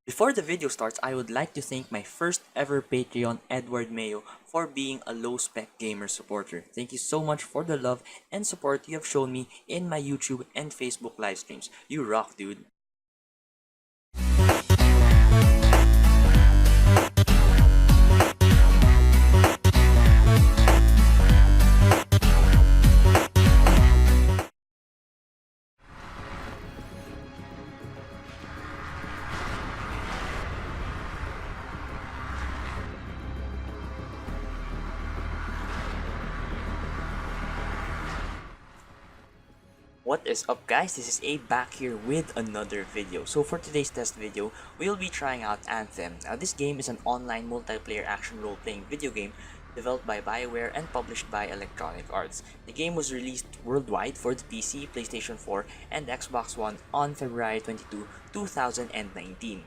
Before the video starts, I would like to thank my first ever Patreon, Edward Mayo, for being a low-spec gamer supporter. Thank you so much for the love and support you have shown me in my YouTube and Facebook live streams. You rock, dude. What is up, guys? This is Abe back here with another video. So for today's test video, we'll be trying out Anthem. Now this game is an online multiplayer action role-playing video game developed by BioWare and published by Electronic Arts. The game was released worldwide for the PC, PlayStation 4, and Xbox One on February 22, 2019.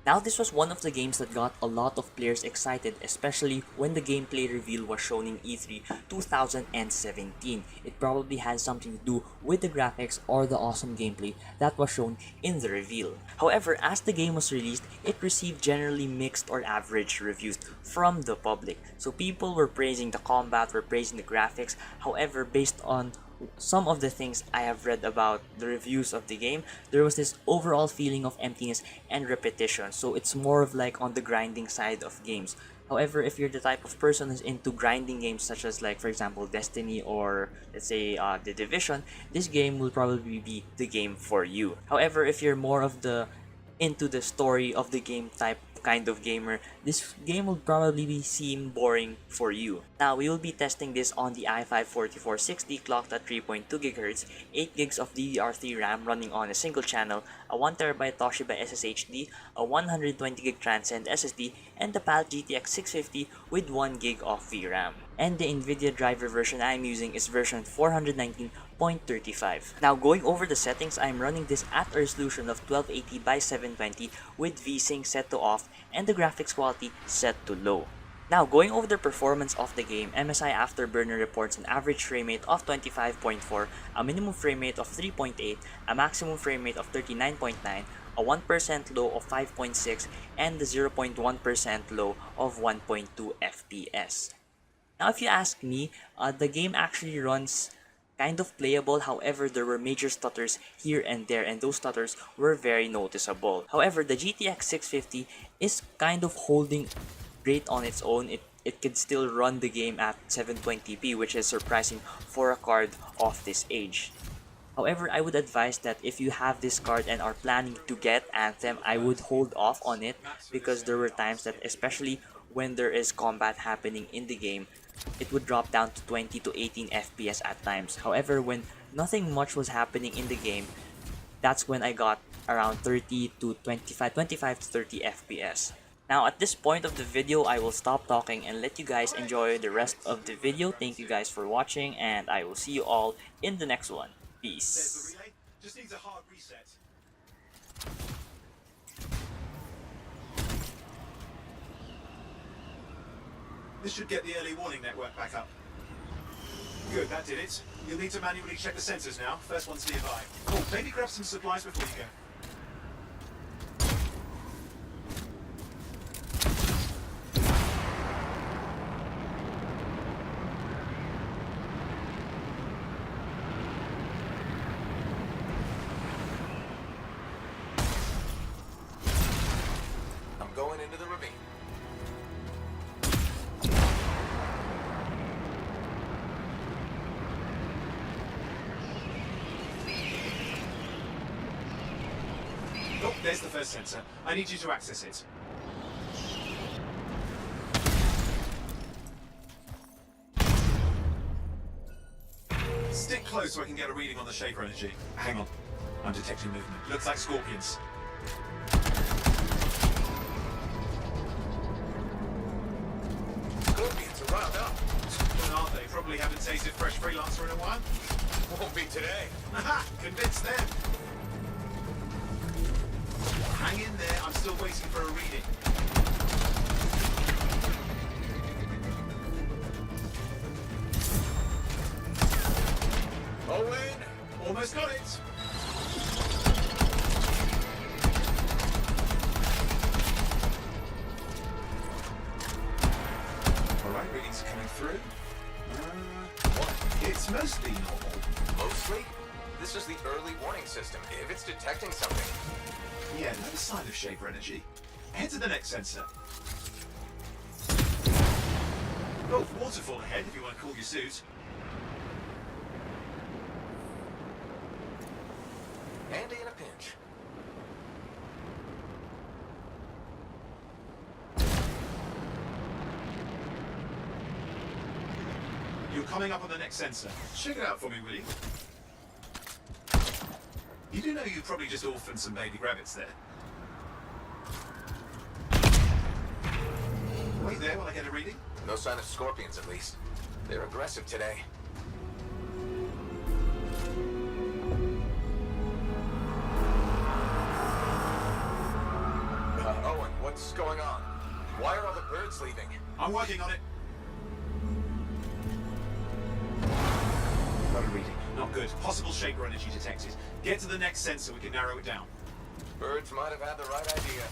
Now, this was one of the games that got a lot of players excited, especially when the gameplay reveal was shown in E3 2017. It probably had something to do with the graphics or the awesome gameplay that was shown in the reveal. However, as the game was released, it received generally mixed or average reviews from the public. So people were praising the combat, were praising the graphics. However, based on some of the things I have read about the reviews of the game, there was this overall feeling of emptiness and repetition. So it's more of like on the grinding side of games. However, if you're the type of person who's into grinding games such as, like, for example, Destiny or let's say The Division, this game will probably be the game for you. However, if you're more of the into the story of the game type kind of gamer, this game will probably seem boring for you. Now, we will be testing this on the i5-4460 clocked at 3.2 GHz, 8 gigs of DDR3 RAM running on a single channel, a 1TB Toshiba SSHD, a 120GB Transcend SSD, and the PAL GTX 650 with 1 GB of VRAM. And the NVIDIA driver version I'm using is version 419.35. Now, going over the settings, I'm running this at a resolution of 1280 by 720 with VSync set to off and the graphics quality set to low. Now, going over the performance of the game, MSI Afterburner reports an average frame rate of 25.4, a minimum frame rate of 3.8, a maximum frame rate of 39.9, a 1% low of 5.6, and the 0.1% low of 1.2 FPS. Now, if you ask me, the game actually runs kind of playable. However, there were major stutters here and there, and those stutters were very noticeable. However, the GTX 650 is kind of holding great on its own. It can still run the game at 720p, which is surprising for a card of this age. However, I would advise that if you have this card and are planning to get Anthem, I would hold off on it, because there were times that, especially when there is combat happening in the game, it would drop down to 20 to 18 FPS at times. However, when nothing much was happening in the game, that's when I got around 30 to 25 to 30 FPS. Now, at this point of the video, I will stop talking and let you guys enjoy the rest of the video. Thank you guys for watching, and I will see you all in the next one. Peace. Just needs a hard reset. This should get the early warning network back up. Good, that did it. You'll need to manually check the sensors now. First one's nearby. Oh, maybe grab some supplies before you go. I'm going into the ravine. Oh, there's the first sensor. I need you to access it. Stick close so I can get a reading on the shaper energy. Hang on. I'm detecting movement. Looks like scorpions. Scorpions are riled up. Well, aren't they? Probably haven't tasted fresh Freelancer in a while. Won't be today. Aha! Convinced them. Hang in there, I'm still waiting for a reading. Owen, almost got it. system. If it's detecting something... Yeah, no sign of shaper energy. Head to the next sensor. Oh, waterfall ahead if you want to cool your suit. Handy in a pinch. You're coming up on the next sensor. Check it out for me, will you? You do know you probably just orphaned some baby rabbits there. Wait there while I get a reading. No sign of scorpions, at least. They're aggressive today. Owen, what's going on? Why are all the birds leaving? I'm working on it. Got a reading. Not good. Possible shaper energy detected. Get to the next sensor, we can narrow it down. Birds might have had the right idea.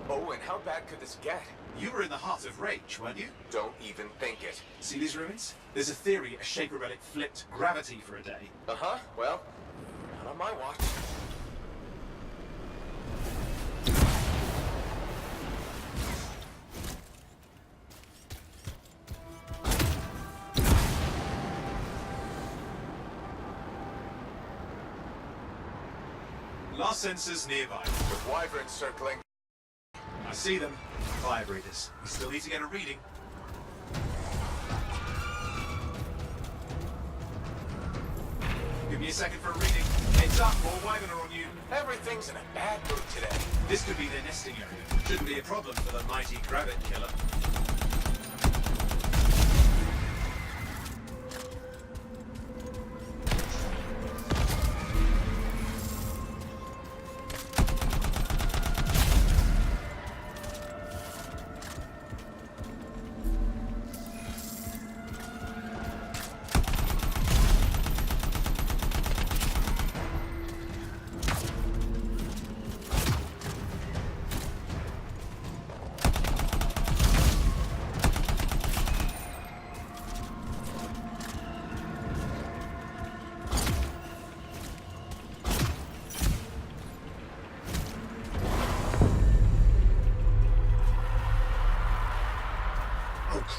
Owen, how bad could this get? You were in the heart of rage, weren't you? Don't even think it. See these ruins? There's a theory a shaper relic flipped gravity for a day. Uh-huh, well, not on my watch. Last sensors nearby. With wyverns circling. I see them. Fire breathers. We still need to get a reading. Give me a second for a reading. Heads up, more wyvern are on you. Everything's in a bad mood today. This could be their nesting area. Shouldn't be a problem for the mighty Grabbit killer.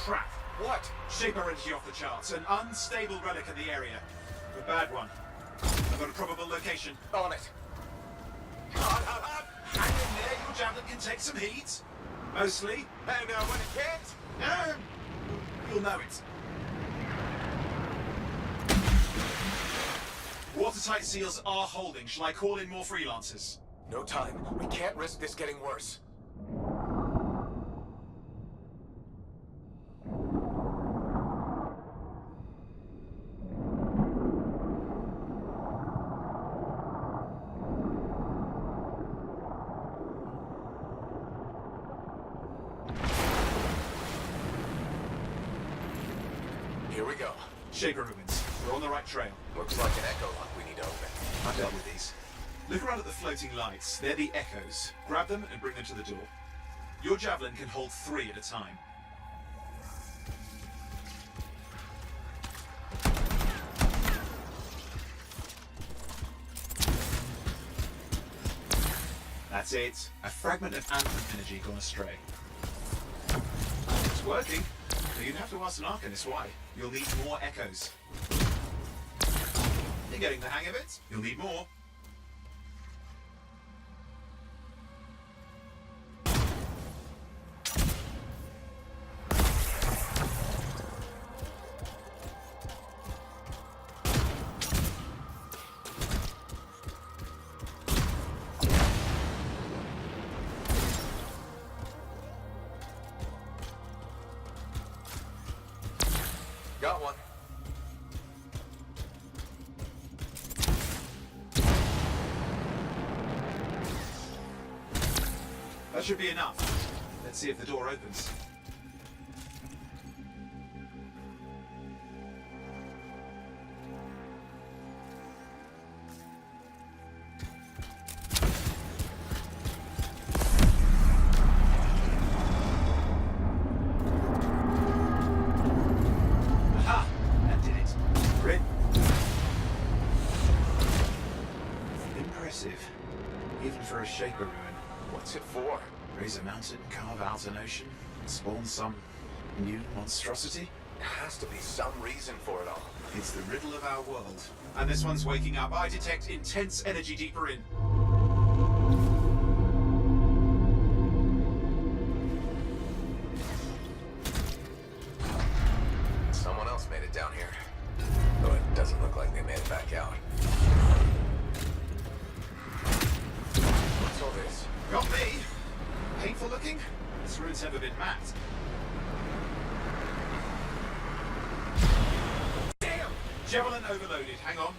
Crap! What? Shaper energy off the charts. An unstable relic in the area. A bad one. I've got a probable location. On it. Hang in there, your javelin can take some heat. Mostly. And when it can't? You'll know it. Watertight seals are holding. Shall I call in more freelancers? No time. We can't risk this getting worse. Here we go. Shaper ruins. We're on the right trail. Looks like an echo lock we need to open. I'm done with these. Look around at the floating lights. They're the echoes. Grab them and bring them to the door. Your javelin can hold 3 at a time. That's it. A fragment of Anthem energy gone astray. It's working. But you'd have to ask an Arcanist why. You'll need more echoes. You're getting the hang of it. You'll need more. Got one. That should be enough. Let's see if the door opens. shape a ruin. What's it for? Raise a mountain, carve out an ocean, spawn some new monstrosity. There has to be some reason for it all. It's the riddle of our world. And this one's waking up. I detect intense energy deeper in. Someone else made it down here. Though it doesn't look like they made it back out. What's all this? Got me. Painful looking? This ruin's never been mapped. Damn! Javelin overloaded. Hang on.